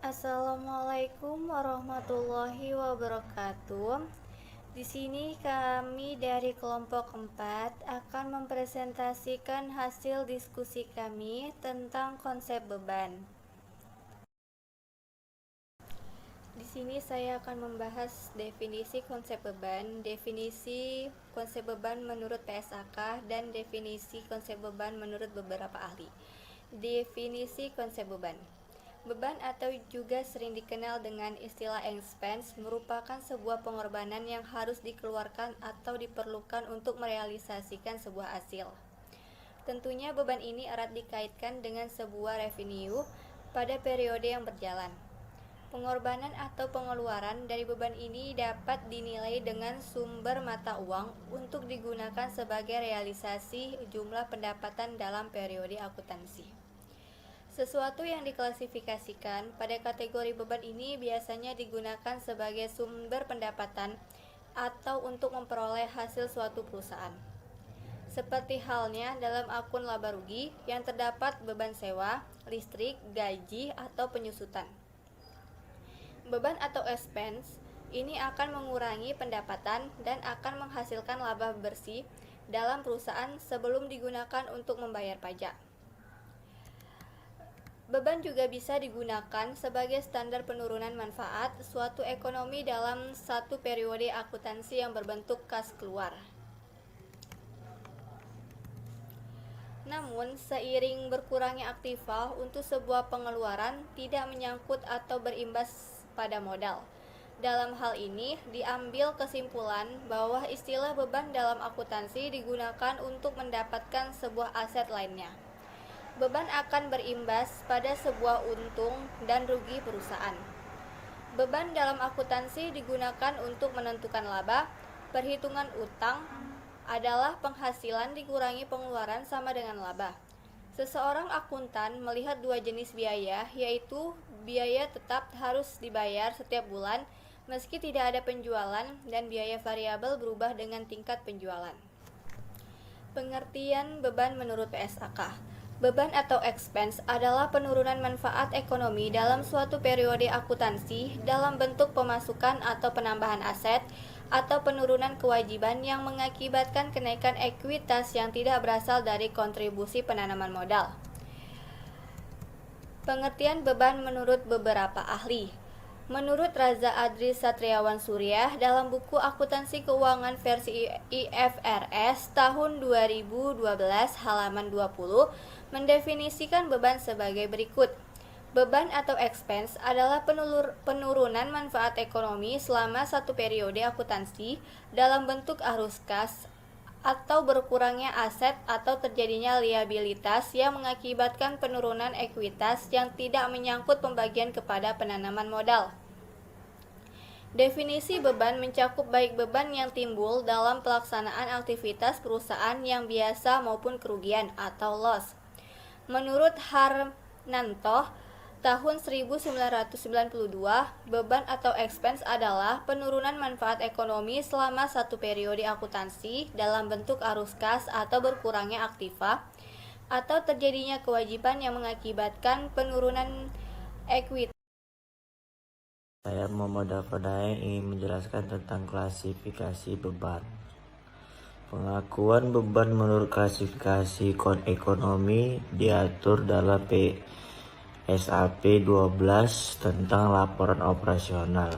Assalamualaikum warahmatullahi wabarakatuh. Di sini kami dari kelompok 4 akan mempresentasikan hasil diskusi kami tentang konsep beban. Di sini saya akan membahas definisi konsep beban menurut PSAK, dan definisi konsep beban menurut beberapa ahli. Definisi konsep beban. Beban atau juga sering dikenal dengan istilah expense merupakan sebuah pengorbanan yang harus dikeluarkan atau diperlukan untuk merealisasikan sebuah hasil. Tentunya beban ini erat dikaitkan dengan sebuah revenue pada periode yang berjalan. Pengorbanan atau pengeluaran dari beban ini dapat dinilai dengan sumber mata uang untuk digunakan sebagai realisasi jumlah pendapatan dalam periode akuntansi. Sesuatu yang diklasifikasikan pada kategori beban ini biasanya digunakan sebagai sumber pendapatan atau untuk memperoleh hasil suatu perusahaan. Seperti halnya dalam akun laba rugi yang terdapat beban sewa, listrik, gaji, atau penyusutan. Beban atau expense ini akan mengurangi pendapatan dan akan menghasilkan laba bersih dalam perusahaan sebelum digunakan untuk membayar pajak. Beban juga bisa digunakan sebagai standar penurunan manfaat suatu ekonomi dalam satu periode akuntansi yang berbentuk kas keluar. Namun, seiring berkurangnya aktiva untuk sebuah pengeluaran tidak menyangkut atau berimbas pada modal. Dalam hal ini, diambil kesimpulan bahwa istilah beban dalam akuntansi digunakan untuk mendapatkan sebuah aset lainnya. Beban akan berimbas pada sebuah untung dan rugi perusahaan. Beban dalam akuntansi digunakan untuk menentukan laba. Perhitungan utang adalah penghasilan dikurangi pengeluaran sama dengan laba. Seseorang akuntan melihat dua jenis biaya, yaitu biaya tetap harus dibayar setiap bulan meski tidak ada penjualan, dan biaya variabel berubah dengan tingkat penjualan. Pengertian beban menurut PSAK. Beban atau expense adalah penurunan manfaat ekonomi dalam suatu periode akuntansi dalam bentuk pemasukan atau penambahan aset, atau penurunan kewajiban yang mengakibatkan kenaikan ekuitas yang tidak berasal dari kontribusi penanaman modal. Pengertian beban menurut beberapa ahli. Menurut Raza Adri Satriawan Suryah dalam buku Akuntansi Keuangan versi IFRS tahun 2012 halaman 20 mendefinisikan beban sebagai berikut. Beban atau expense adalah penurunan manfaat ekonomi selama satu periode akuntansi dalam bentuk arus kas atau berkurangnya aset atau terjadinya liabilitas yang mengakibatkan penurunan ekuitas yang tidak menyangkut pembagian kepada penanaman modal. Definisi beban mencakup baik beban yang timbul dalam pelaksanaan aktivitas perusahaan yang biasa maupun kerugian atau loss. Menurut Harnanto tahun 1992, beban atau expense adalah penurunan manfaat ekonomi selama satu periode akuntansi dalam bentuk arus kas atau berkurangnya aktiva atau terjadinya kewajiban yang mengakibatkan penurunan ekuitas. Saya Muhammad Afadai ingin menjelaskan tentang klasifikasi beban. Pengakuan beban menurut klasifikasi ekonomi diatur dalam SAP 12 tentang laporan operasional.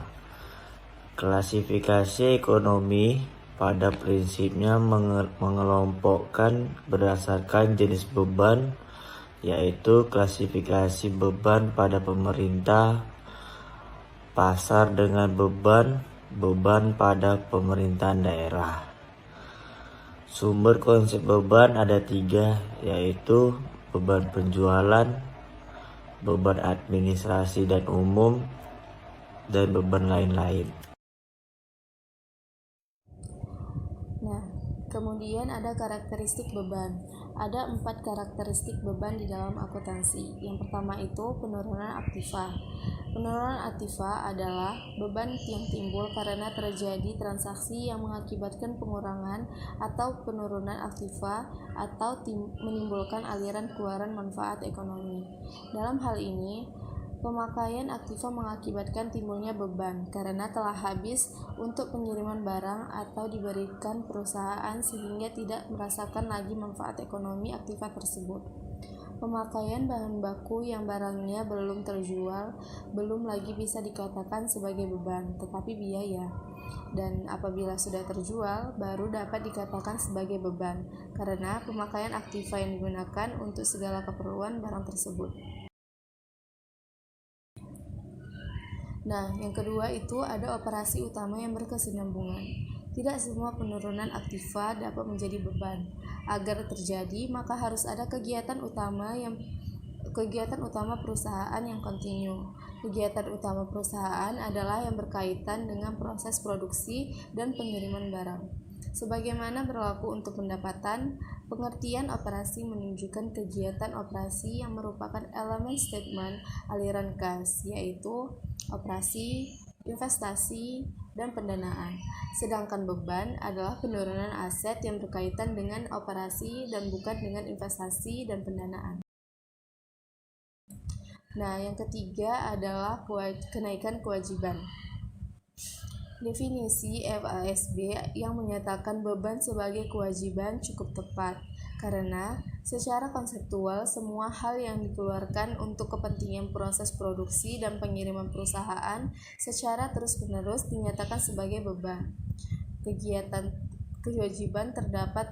Klasifikasi ekonomi pada prinsipnya mengelompokkan berdasarkan jenis beban, yaitu klasifikasi beban pada pemerintah, pasar dengan beban pada pemerintahan daerah. Sumber konsep beban ada 3, yaitu beban penjualan, beban administrasi dan umum, dan beban lain-lain. Nah, kemudian ada karakteristik beban. Ada 4 karakteristik beban di dalam akuntansi. Yang pertama itu penurunan aktiva. Penurunan aktiva adalah beban yang timbul karena terjadi transaksi yang mengakibatkan pengurangan atau penurunan aktiva atau menimbulkan aliran keluaran manfaat ekonomi. Dalam hal ini, Pemakaian aktiva mengakibatkan timbulnya beban karena telah habis untuk pengiriman barang atau diberikan perusahaan sehingga tidak merasakan lagi manfaat ekonomi aktiva tersebut. Pemakaian bahan baku yang barangnya belum terjual belum lagi bisa dikatakan sebagai beban, tetapi biaya. Dan apabila sudah terjual, baru dapat dikatakan sebagai beban, karena pemakaian aktiva yang digunakan untuk segala keperluan barang tersebut. Nah, yang kedua itu ada operasi utama yang berkesinambungan. Tidak semua penurunan aktiva dapat menjadi beban. Agar terjadi, maka harus ada kegiatan utama perusahaan yang kontinu. Kegiatan utama perusahaan adalah yang berkaitan dengan proses produksi dan pengiriman barang. Sebagaimana berlaku untuk pendapatan, pengertian operasi menunjukkan kegiatan operasi yang merupakan elemen statement aliran kas, yaitu operasi, investasi, dan pendanaan. Sedangkan beban adalah penurunan aset yang berkaitan dengan operasi dan bukan dengan investasi dan pendanaan. Nah, yang ketiga adalah kenaikan kewajiban. Definisi FASB yang menyatakan beban sebagai kewajiban cukup tepat, karena secara konseptual semua hal yang dikeluarkan untuk kepentingan proses produksi dan pengiriman perusahaan secara terus-menerus dinyatakan sebagai beban. Kewajiban terdapat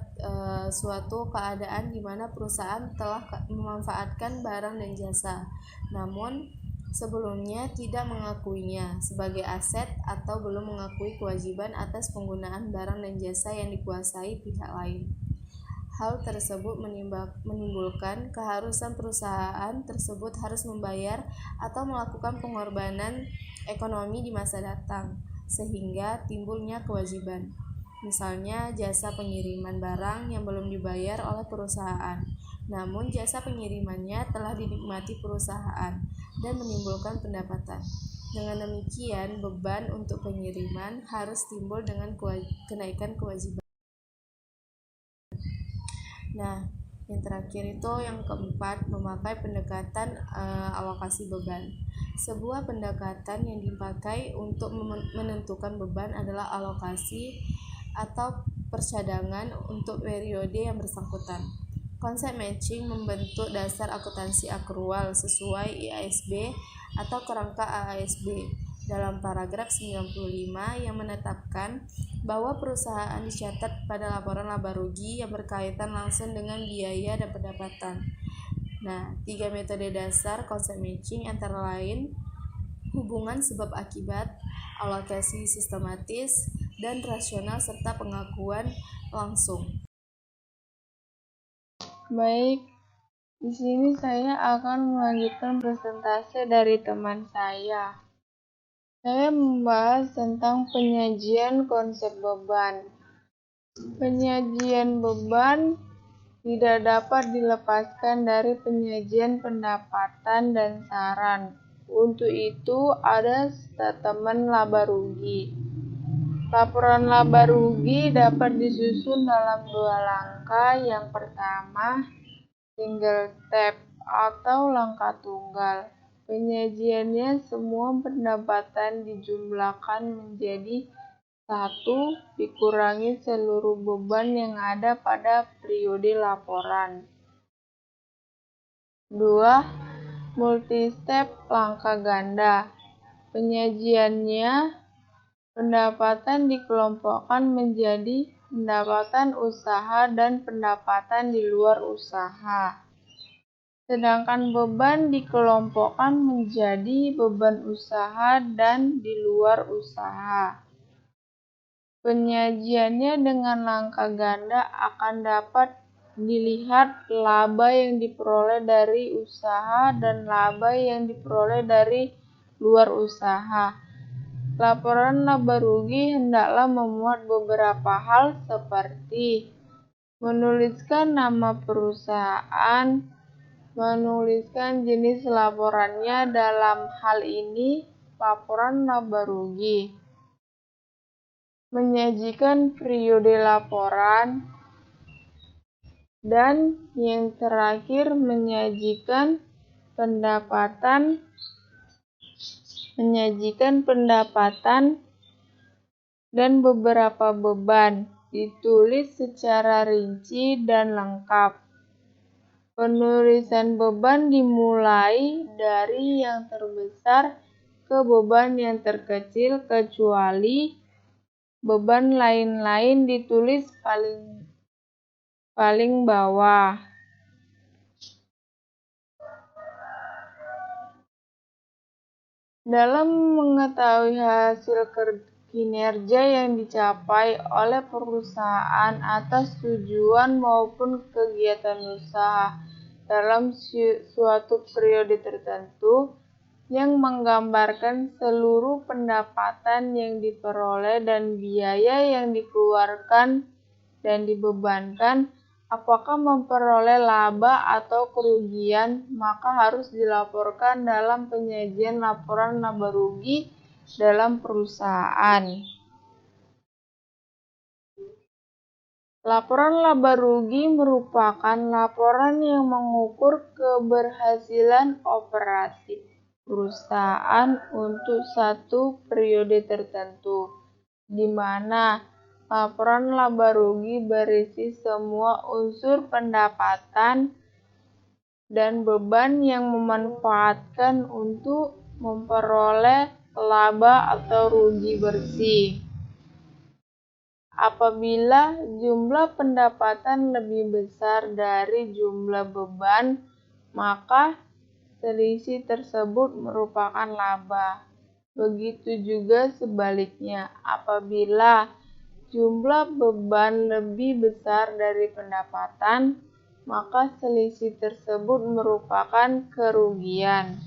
suatu keadaan di mana perusahaan telah memanfaatkan barang dan jasa, namun sebelumnya tidak mengakuinya sebagai aset atau belum mengakui kewajiban atas penggunaan barang dan jasa yang dikuasai pihak lain. Hal tersebut menimbulkan keharusan perusahaan tersebut harus membayar atau melakukan pengorbanan ekonomi di masa datang, sehingga timbulnya kewajiban. Misalnya jasa pengiriman barang yang belum dibayar oleh perusahaan, namun jasa pengirimannya telah dinikmati perusahaan dan menimbulkan pendapatan. Dengan demikian, beban untuk pengiriman harus timbul dengan kenaikan kewajiban. Nah, yang terakhir itu yang keempat, memakai pendekatan alokasi beban. Sebuah pendekatan yang dipakai untuk menentukan beban adalah alokasi atau percadangan untuk periode yang bersangkutan. Konsep matching membentuk dasar akuntansi akrual sesuai IASB atau kerangka AASB dalam paragraf 95 yang menetapkan bahwa perusahaan dicatat pada laporan laba rugi yang berkaitan langsung dengan biaya dan pendapatan. Nah, 3 metode dasar konsep matching antara lain hubungan sebab akibat, alokasi sistematis, dan rasional serta pengakuan langsung. Baik, di sini saya akan melanjutkan presentase dari teman saya. Saya membahas tentang penyajian konsep beban. Penyajian beban tidak dapat dilepaskan dari penyajian pendapatan dan saran. Untuk itu ada statement laba rugi. Laporan laba rugi dapat disusun dalam 2 langkah. Yang pertama, single step atau langkah tunggal. Penyajiannya semua pendapatan dijumlahkan menjadi 1 dikurangi seluruh beban yang ada pada periode laporan. 2. Multi-step langkah ganda. Penyajiannya pendapatan dikelompokkan menjadi pendapatan usaha dan pendapatan di luar usaha. Sedangkan beban dikelompokkan menjadi beban usaha dan di luar usaha. Penyajiannya dengan langkah ganda akan dapat dilihat laba yang diperoleh dari usaha dan laba yang diperoleh dari luar usaha. Laporan laba rugi hendaklah memuat beberapa hal seperti menuliskan nama perusahaan, menuliskan jenis laporannya, dalam hal ini laporan laba rugi, menyajikan periode laporan, dan yang terakhir menyajikan pendapatan menyajikan pendapatan dan beberapa beban, ditulis secara rinci dan lengkap. Penulisan beban dimulai dari yang terbesar ke beban yang terkecil kecuali beban lain-lain ditulis paling bawah. Dalam mengetahui hasil kinerja yang dicapai oleh perusahaan atas tujuan maupun kegiatan usaha dalam suatu periode tertentu, yang menggambarkan seluruh pendapatan yang diperoleh dan biaya yang dikeluarkan dan dibebankan, apakah memperoleh laba atau kerugian, maka harus dilaporkan dalam penyajian laporan laba rugi dalam perusahaan. Laporan laba rugi merupakan laporan yang mengukur keberhasilan operasi perusahaan untuk satu periode tertentu, di mana laporan laba rugi berisi semua unsur pendapatan dan beban yang memanfaatkan untuk memperoleh laba atau rugi bersih. Apabila jumlah pendapatan lebih besar dari jumlah beban, maka selisih tersebut merupakan laba. Begitu juga sebaliknya, apabila jumlah beban lebih besar dari pendapatan, maka selisih tersebut merupakan kerugian.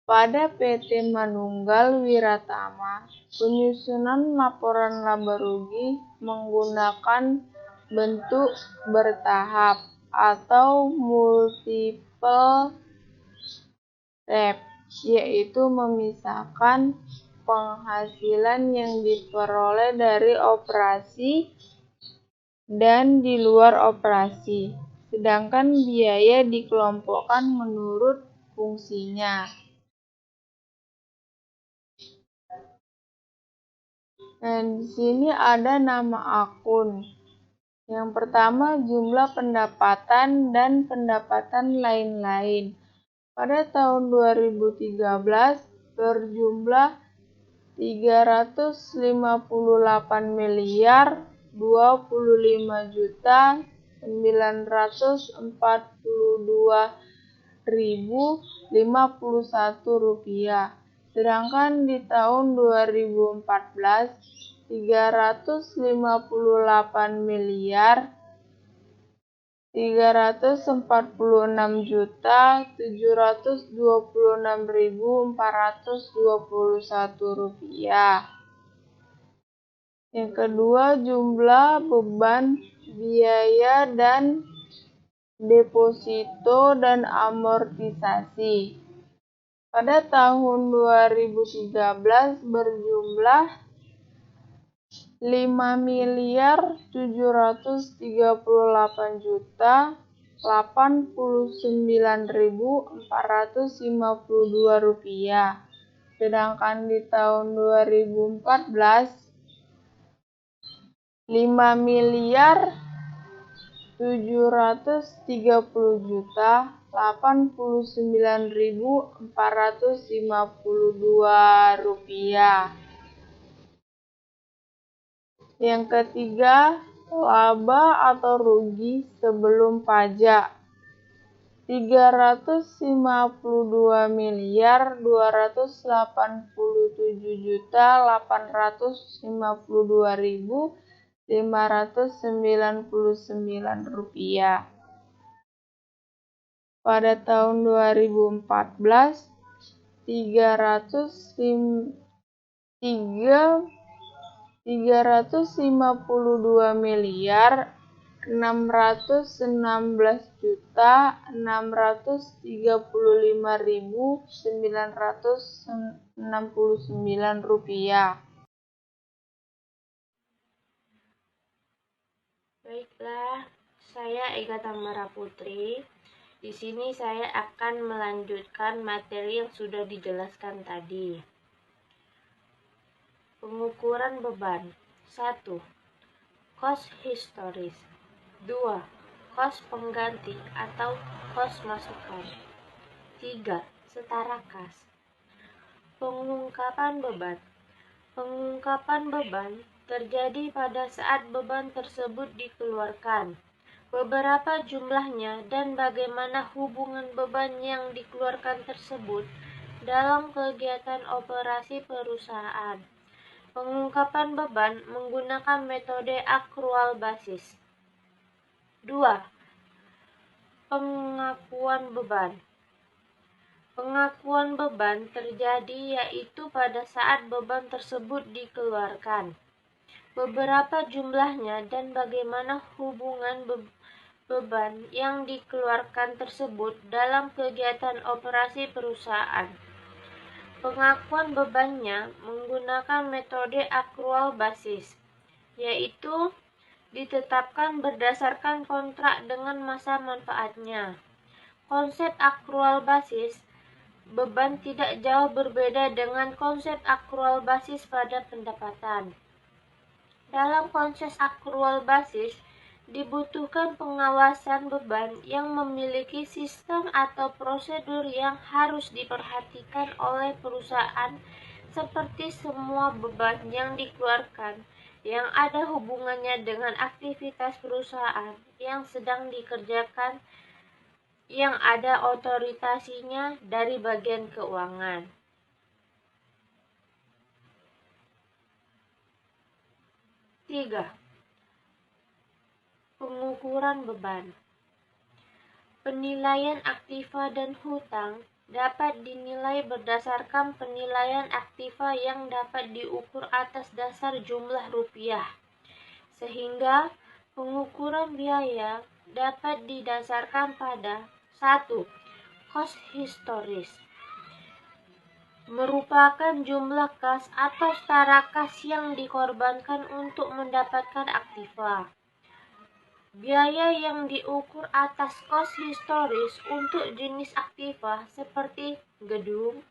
Pada PT Manunggal Wiratama, penyusunan laporan laba rugi menggunakan bentuk bertahap atau multiple step, yaitu memisahkan penghasilan yang diperoleh dari operasi dan di luar operasi, sedangkan biaya dikelompokkan menurut fungsinya. Nah, di sini ada nama akun. Yang pertama, jumlah pendapatan dan pendapatan lain-lain. Pada tahun 2013 berjumlah 358 miliar 25.942.051 rupiah. Sedangkan di tahun 2014 358 miliar 346.726.421 rupiah. Yang kedua, jumlah beban biaya dan deposito dan amortisasi. Pada tahun 2013 berjumlah 5.738.452 rupiah. Sedangkan di tahun 2014 5.730.89452 rupiah. Yang ketiga, laba atau rugi sebelum pajak 352.287.852.599 rupiah. Pada tahun 2014 335.969.969 rupiah. Baiklah, saya Ega Tamara Putri Di sini saya akan melanjutkan materi yang sudah dijelaskan tadi. Pengukuran beban. 1. Kos historis. 2. Kos pengganti atau kos masukan. 3. Setara kas. Pengungkapan beban. Pengungkapan beban terjadi pada saat beban tersebut dikeluarkan. Beberapa jumlahnya dan bagaimana hubungan beban yang dikeluarkan tersebut dalam kegiatan operasi perusahaan. Pengungkapan beban menggunakan metode akrual basis. 2. Pengakuan beban. Pengakuan beban terjadi yaitu pada saat beban tersebut dikeluarkan. Beberapa jumlahnya dan bagaimana hubungan beban yang dikeluarkan tersebut dalam kegiatan operasi perusahaan. Pengakuan bebannya menggunakan metode akrual basis, yaitu ditetapkan berdasarkan kontrak dengan masa manfaatnya. Konsep akrual basis beban tidak jauh berbeda dengan konsep akrual basis pada pendapatan. Dalam konsep akrual basis, dibutuhkan pengawasan beban yang memiliki sistem atau prosedur yang harus diperhatikan oleh perusahaan, seperti semua beban yang dikeluarkan yang ada hubungannya dengan aktivitas perusahaan yang sedang dikerjakan yang ada otoritasinya dari bagian keuangan. 3. Pengukuran beban. Penilaian aktiva dan hutang dapat dinilai berdasarkan penilaian aktiva yang dapat diukur atas dasar jumlah rupiah, sehingga pengukuran biaya dapat didasarkan pada 1. Kos historis, merupakan jumlah kas atau setara kas yang dikorbankan untuk mendapatkan aktiva. Biaya yang diukur atas kos historis untuk jenis aktiva seperti gedung,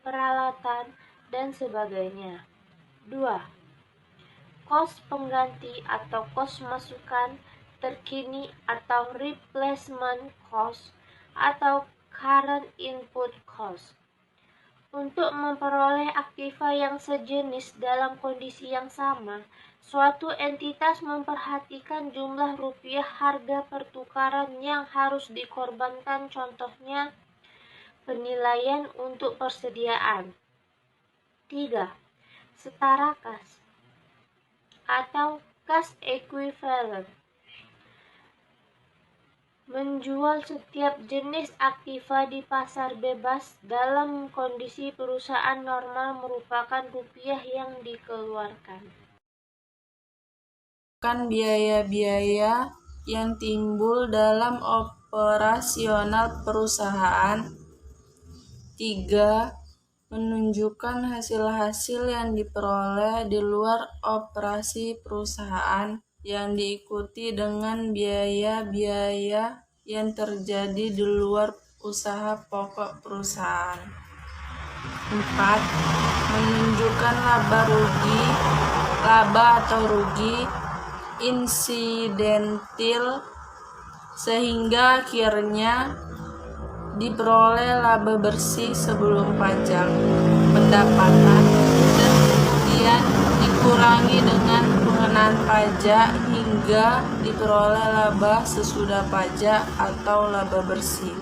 peralatan, dan sebagainya. 2. Kos pengganti atau kos masukan terkini atau replacement cost atau current input cost. Untuk memperoleh aktiva yang sejenis dalam kondisi yang sama, suatu entitas memperhatikan jumlah rupiah harga pertukaran yang harus dikorbankan, contohnya penilaian untuk persediaan. 3. Setara kas atau kas equivalent, menjual setiap jenis aktiva di pasar bebas dalam kondisi perusahaan normal merupakan rupiah yang dikeluarkan. Biaya-biaya yang timbul dalam operasional perusahaan. 3. Menunjukkan hasil-hasil yang diperoleh di luar operasi perusahaan yang diikuti dengan biaya-biaya yang terjadi di luar usaha pokok perusahaan. 4. Menunjukkan laba atau rugi insidentil sehingga akhirnya diperoleh laba bersih sebelum pajak pendapatan dan kemudian dikurangi dengan pengenaan pajak hingga diperoleh laba sesudah pajak atau laba bersih.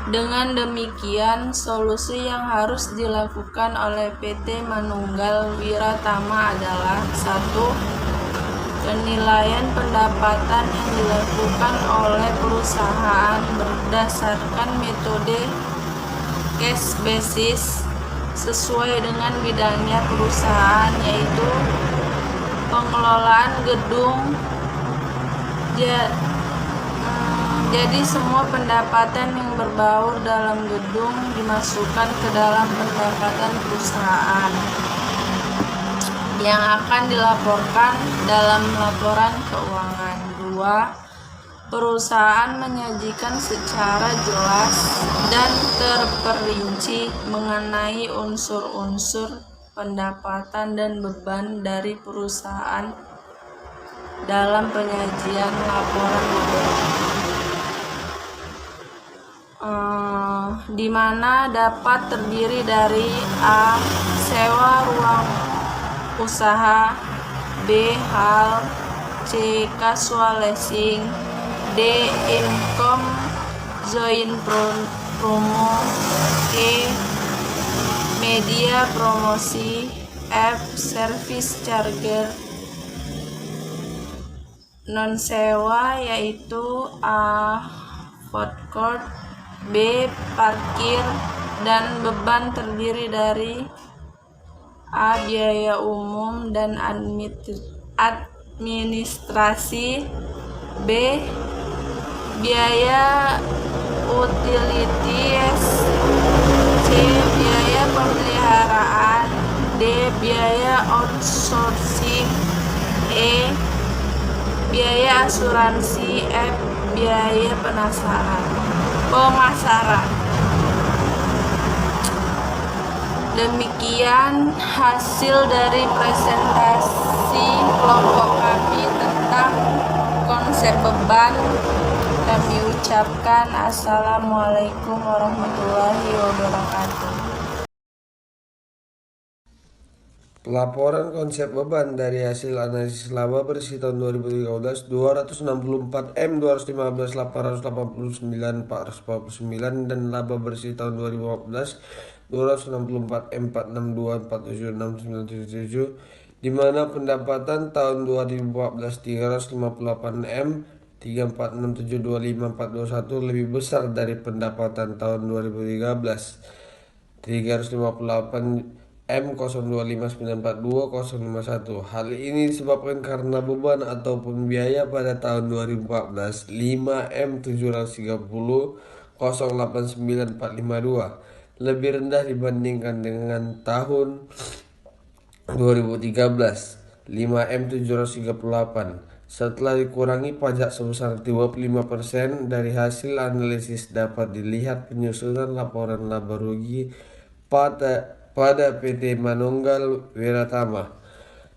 Dengan demikian, solusi yang harus dilakukan oleh PT Manunggal Wiratama adalah 1. Penilaian pendapatan yang dilakukan oleh perusahaan berdasarkan metode cash basis sesuai dengan bidangnya perusahaan, yaitu pengelolaan gedung. Jadi semua pendapatan yang berbaur dalam gedung dimasukkan ke dalam pendapatan perusahaan. yang akan dilaporkan dalam laporan keuangan. 2. Perusahaan menyajikan secara jelas dan terperinci mengenai unsur-unsur pendapatan dan beban dari perusahaan dalam penyajian laporan di mana dapat terdiri dari A. Sewa ruang usaha, B. Hal, C. Casual leasing, D. Income joint promo, E. Media promosi, F. Service charger non sewa yaitu A. Food court, B. Parkir, dan beban terdiri dari A. Biaya umum dan administrasi, B. Biaya utilities, C. Biaya pemeliharaan, D. Biaya outsourcing, E. Biaya asuransi, F. Biaya pemasaran. Demikian hasil dari presentasi kelompok kami tentang konsep beban. Kami ucapkan Assalamualaikum warahmatullahi wabarakatuh. Laporan konsep beban dari hasil analisis laba bersih tahun 2013, 264 M, 215, 889, 449, dan laba bersih tahun 2014, 264 M, 462, 476, 977, di mana pendapatan tahun 2014 358 M, 346, 725, 421 lebih besar dari pendapatan tahun 2013 358 M 025942 Hal ini disebabkan karena beban ataupun biaya pada tahun 2014 5 M 730 089452 lebih rendah dibandingkan dengan tahun 2013 5 M 738. Setelah dikurangi pajak sebesar 25% dari hasil analisis dapat dilihat penyusunan laporan laba rugi pada PT Manunggal Wiratama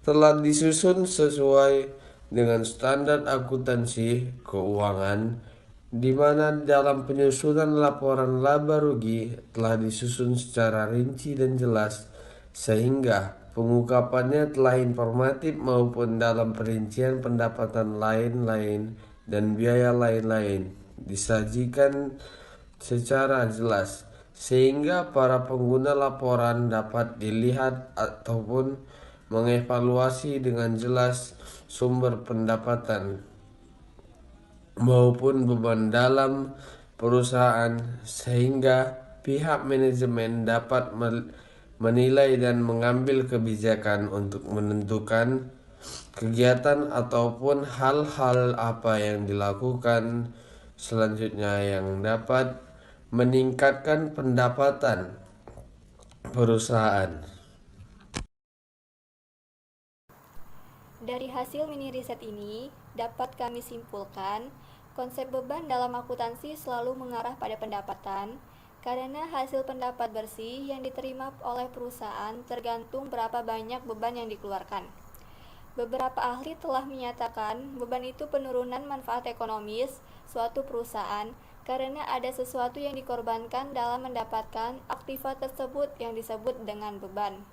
telah disusun sesuai dengan standar akuntansi keuangan, di mana dalam penyusunan laporan laba rugi telah disusun secara rinci dan jelas, sehingga pengungkapannya telah informatif maupun dalam perincian pendapatan lain-lain dan biaya lain-lain disajikan secara jelas, sehingga para pengguna laporan dapat dilihat ataupun mengevaluasi dengan jelas sumber pendapatan maupun beban dalam perusahaan, sehingga pihak manajemen dapat menilai dan mengambil kebijakan untuk menentukan kegiatan ataupun hal-hal apa yang dilakukan selanjutnya yang dapat meningkatkan pendapatan perusahaan. Dari hasil mini riset ini, dapat kami simpulkan, konsep beban dalam akuntansi selalu mengarah pada pendapatan, karena hasil pendapat bersih yang diterima oleh perusahaan tergantung berapa banyak beban yang dikeluarkan. Beberapa ahli telah menyatakan beban itu penurunan manfaat ekonomis suatu perusahaan karena ada sesuatu yang dikorbankan dalam mendapatkan aktiva tersebut yang disebut dengan beban.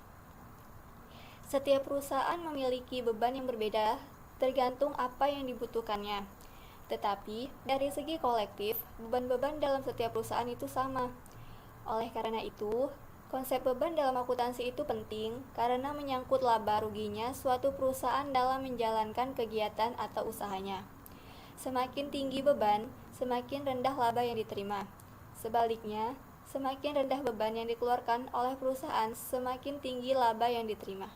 Setiap perusahaan memiliki beban yang berbeda tergantung apa yang dibutuhkannya. Tetapi, dari segi kolektif, beban-beban dalam setiap perusahaan itu sama. Oleh karena itu, konsep beban dalam akuntansi itu penting karena menyangkut laba ruginya suatu perusahaan dalam menjalankan kegiatan atau usahanya. Semakin tinggi beban, semakin rendah laba yang diterima. Sebaliknya, semakin rendah beban yang dikeluarkan oleh perusahaan, semakin tinggi laba yang diterima.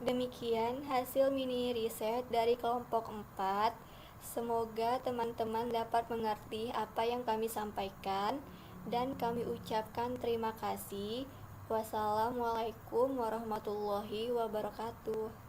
Demikian hasil mini riset dari kelompok 4. Semoga teman-teman dapat mengerti apa yang kami sampaikan dan kami ucapkan terima kasih. Wassalamualaikum warahmatullahi wabarakatuh.